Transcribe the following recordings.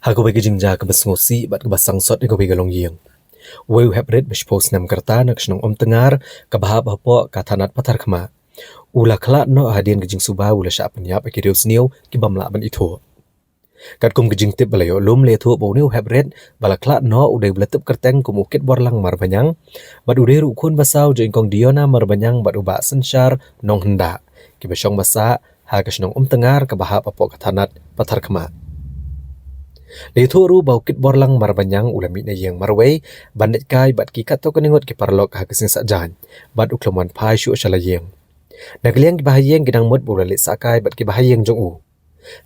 Hago bagi jingja ke besngosi bat ke basang sot ego bagi long yeng. Weu hebret bespos nam kerta nak senong om tengar ke bahap hapo katanat patar kema. Ula kelak no hadian ke jing suba ula syak penyap ke riu seniau ki bamla ban itu. Kat kum ke jing tip balayo lum le thu bo niu hebret bala kelak no udai beletup kerteng kum ukit borlang marbanyang bat udai rukun basau jo ingkong diona marbanyang bat uba sensyar nong henda. Ki besong basa ha ke senong om tengar ke bahap hapo katanat patar kema. Leithu ru bau kit borlang marbanyang ulami na yang marway bandit kai bat ki kato keningot ki parlok ha kesing sajan bat ukloman pai shu shala yang nagliang ki bahayeng gidang mut bulale sakai bat ki bahayeng jong u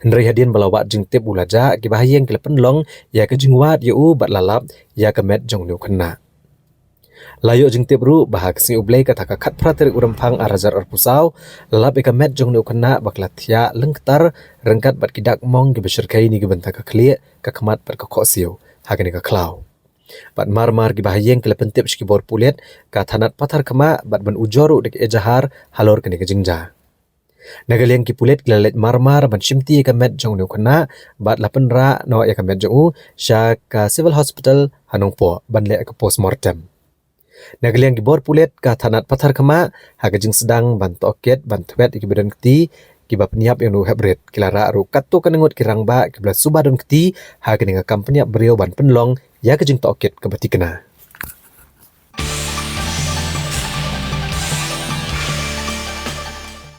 hendrai hadian balawat jing tip ulaja ki bahayeng ki lepen long ya ke jingwat ya u bat lalap ya ke met jong nu kena layo jing tip ru bahak sing ublei kata kat prater urampang arazar arpusau lalap eka met jong nu kena baklatia lengktar rengkat bat kidak mong ki besyirkai ni ki benta ka klia ka kemat bat ka koksiu hagani ka klau bat mar-mar ki bahayeng ki lepentip shki bor pulet ka tanat patar kema bat ban ujoru dek ejahar halor kani ka jingja nagaliang ki pulet kilalet mar-mar ban shimti ka met jong nu kena bat lapen ra no ya ka met jong u sya ka civil hospital hanong po ban le ka postmortem nagaliang gibor pulet ka tanat patar kema hagajing sedang bantu oket bantuet iki badan keti kiba peniap yang nu hebret kilara ru katu kanengut kirangba kibla subadon keti hagani ka kampenya beriau ban penlong ya kajing to oket kebati kena